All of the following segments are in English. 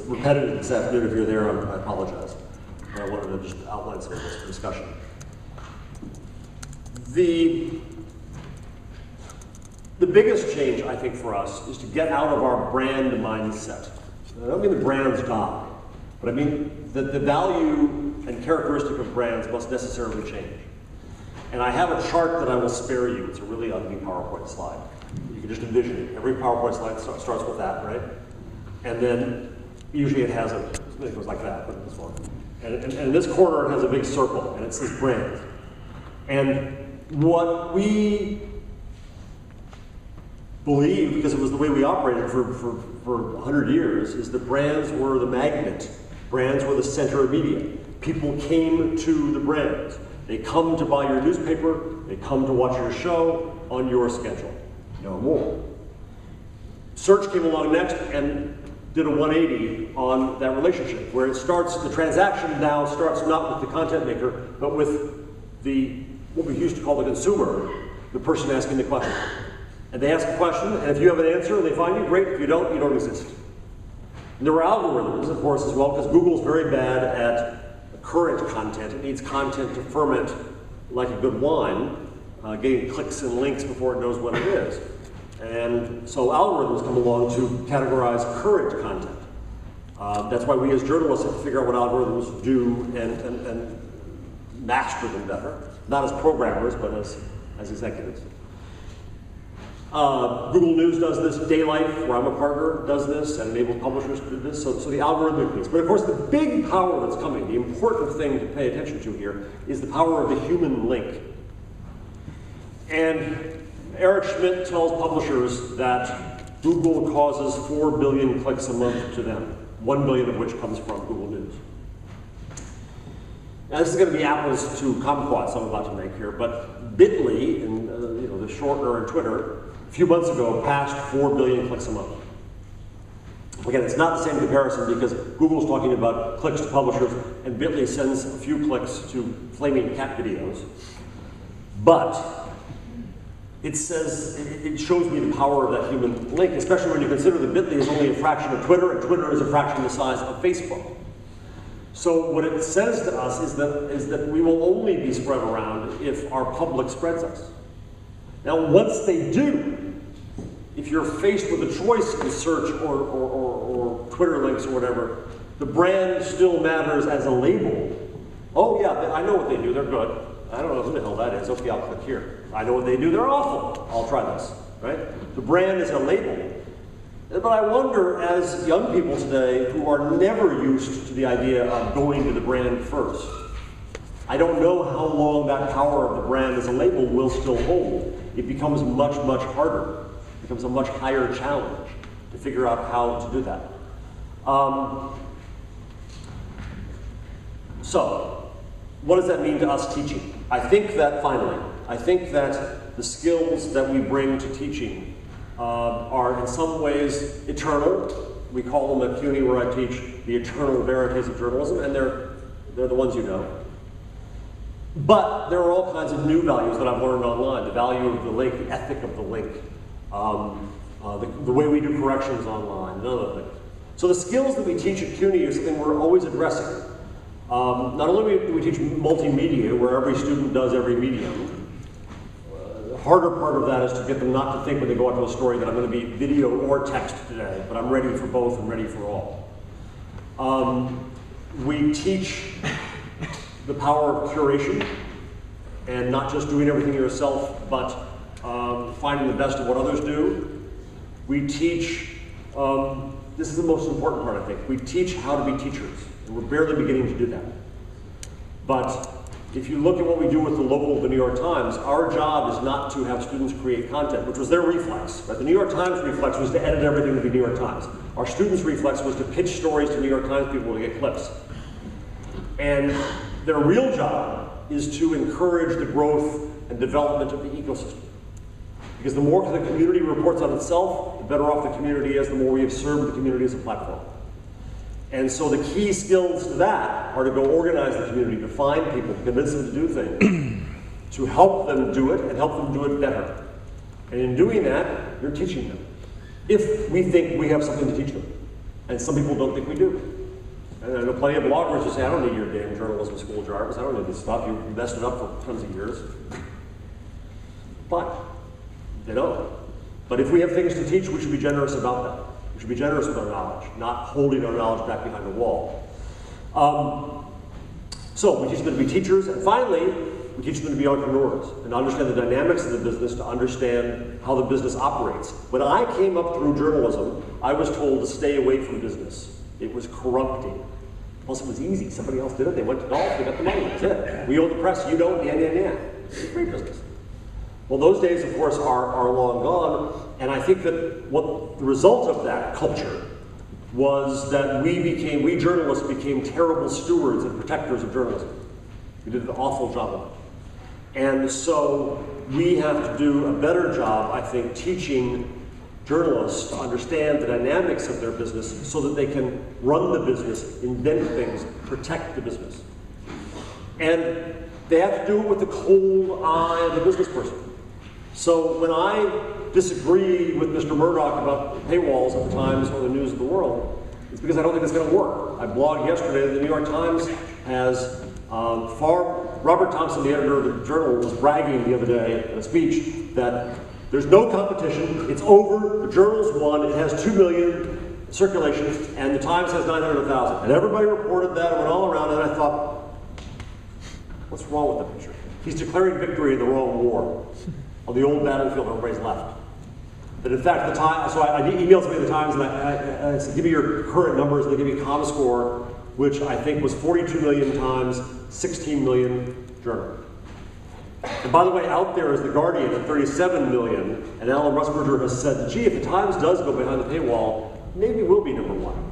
repetitive this afternoon. If you're there, I apologize. But I wanted to just outline some of this discussion. The biggest change, I think, for us is to get out of our brand mindset. I don't mean the brands die, but I mean that the value and characteristic of brands must necessarily change. And I have a chart that I will spare you. It's a really ugly PowerPoint slide. You can just envision it. Every PowerPoint slide starts with that, right? And then usually it has it goes like that, but this one. And in this corner it has a big circle, and it says brand. And what we believe, because it was the way we operated for 100 years, is that brands were the magnet. Brands were the center of media. People came to the brands. They come to buy your newspaper, they come to watch your show on your schedule. No more. Search came along next and did a 180 on that relationship, where it starts, the transaction now starts not with the content maker, but with what we used to call the consumer, the person asking the question. And they ask a question, and if you have an answer and they find you, great. If you don't exist. And there were algorithms, of course, as well, because Google's very bad at current content. It needs content to ferment like a good wine, getting clicks and links before it knows what it is. And so algorithms come along to categorize current content. That's why we as journalists have to figure out what algorithms do and master them better. Not as programmers, but as executives. Google News does this, Daylight, where I'm a partner, does this, and enables publishers to do this, so the algorithmic piece. But of course, the big power that's coming, the important thing to pay attention to here, is the power of the human link. And Eric Schmidt tells publishers that Google causes 4 billion clicks a month to them, 1 billion of which comes from Google News. Now this is going to be apples to kumquats I'm about to make here, but Bitly, and the shortener in Twitter, a few months ago passed 4 billion clicks a month. Again, it's not the same comparison because Google's talking about clicks to publishers and Bitly sends a few clicks to flaming cat videos. But it shows me the power of that human link, especially when you consider that Bitly is only a fraction of Twitter and Twitter is a fraction the size of Facebook. So what it says to us is that we will only be spread around if our public spreads us. Now, once they do, if you're faced with a choice in search or Twitter links or whatever, the brand still matters as a label. Oh yeah, I know what they do, they're good. I don't know who the hell that is, okay, I'll click here. I know what they do, they're awful. I'll try this, right? The brand is a label. But I wonder, as young people today who are never used to the idea of going to the brand first, I don't know how long that power of the brand as a label will still hold. It becomes much, much harder. It becomes a much higher challenge to figure out how to do that. So, what does that mean to us teaching? I think that, finally, the skills that we bring to teaching are in some ways eternal. We call them at CUNY, where I teach, the eternal verities of journalism, and they're the ones you know. But there are all kinds of new values that I've learned online. The value of the link, the ethic of the link, the way we do corrections online, and other things. So the skills that we teach at CUNY is something we're always addressing. Not only do we teach multimedia, where every student does every medium. The harder part of that is to get them not to think when they go out to a story that I'm going to be video or text today, but I'm ready for both and ready for all. We teach the power of curation, and not just doing everything yourself, but finding the best of what others do. We teach, this is the most important part, I think, we teach how to be teachers, and we're barely beginning to do that. But if you look at what we do with the local of the New York Times, our job is not to have students create content, which was their reflex. Right? The New York Times reflex was to edit everything to be New York Times. Our students' reflex was to pitch stories to New York Times people to get clips. And their real job is to encourage the growth and development of the ecosystem. Because the more the community reports on itself, the better off the community is, the more we have served the community as a platform. And so the key skills to that are to go organize the community, to find people, to convince them to do things, to help them do it and help them do it better. And in doing that, you're teaching them. If we think we have something to teach them. And some people don't think we do. And I know plenty of bloggers who say, I don't need your damn journalism school, Jarvis. I don't need this stuff. You messed it up for tons of years. But they don't. But if we have things to teach, we should be generous about that. We should be generous with our knowledge, not holding our knowledge back behind a wall. So we teach them to be teachers, and finally, we teach them to be entrepreneurs and understand the dynamics of the business, to understand how the business operates. When I came up through journalism, I was told to stay away from business. It was corrupting. Plus, it was easy. Somebody else did it. They went to golf. They got the money. That's it. We own the press. You don't. It's a great business. Well, those days, of course, are long gone. And I think that what the result of that culture was that we journalists became terrible stewards and protectors of journalism. We did an awful job of it. And so we have to do a better job, I think, teaching journalists to understand the dynamics of their business so that they can run the business, invent things, protect the business. And they have to do it with the cold eye of the business person. So when I disagree with Mr. Murdoch about paywalls at the Times or the News of the World, it's because I don't think it's going to work. I blogged yesterday that the New York Times has Robert Thompson, the editor of the Journal, was bragging the other day in a speech that there's no competition, it's over, the Journal's won, it has 2 million circulations, and the Times has 900,000. And everybody reported that, it went all around, and I thought, what's wrong with the picture? He's declaring victory in the wrong war. On the old battlefield, everybody's left. That in fact, the Times, so I emailed somebody at the Times, and I said, give me your current numbers, and they give me a ComScore, which I think was 42 million Times, 16 million Journal. And by the way, out there is The Guardian at 37 million, and Alan Rusbridger has said, gee, if the Times does go behind the paywall, maybe we'll be number one.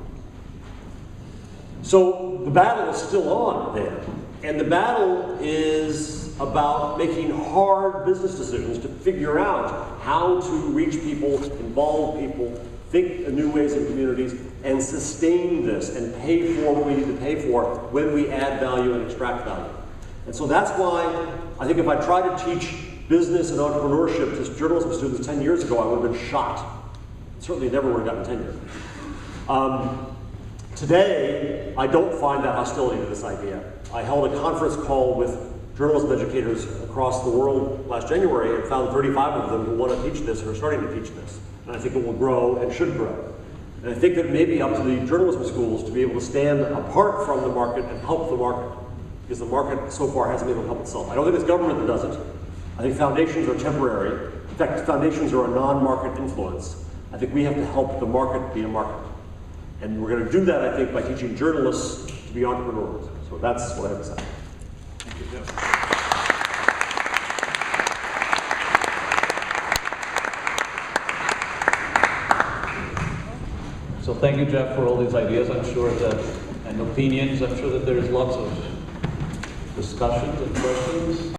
So the battle is still on there. And the battle is about making hard business decisions to figure out how to reach people, involve people, think in new ways in communities, and sustain this and pay for what we need to pay for when we add value and extract value. And so that's why I think if I tried to teach business and entrepreneurship to journalism students 10 years ago, I would have been shot. Certainly never would have gotten tenure. Today, I don't find that hostility to this idea. I held a conference call with journalism educators across the world last January and found 35 of them who want to teach this or are starting to teach this. And I think it will grow and should grow. And I think that it may be up to the journalism schools to be able to stand apart from the market and help the market. Because the market so far hasn't been able to help itself. I don't think it's government that does it. I think foundations are temporary. In fact, foundations are a non-market influence. I think we have to help the market be a market. And we're going to do that, I think, by teaching journalists to be entrepreneurs. So that's what I have to say. Thank you, Jeff. So thank you, Jeff, for all these ideas. I'm sure that, and opinions. I'm sure that there's lots of discussions and questions.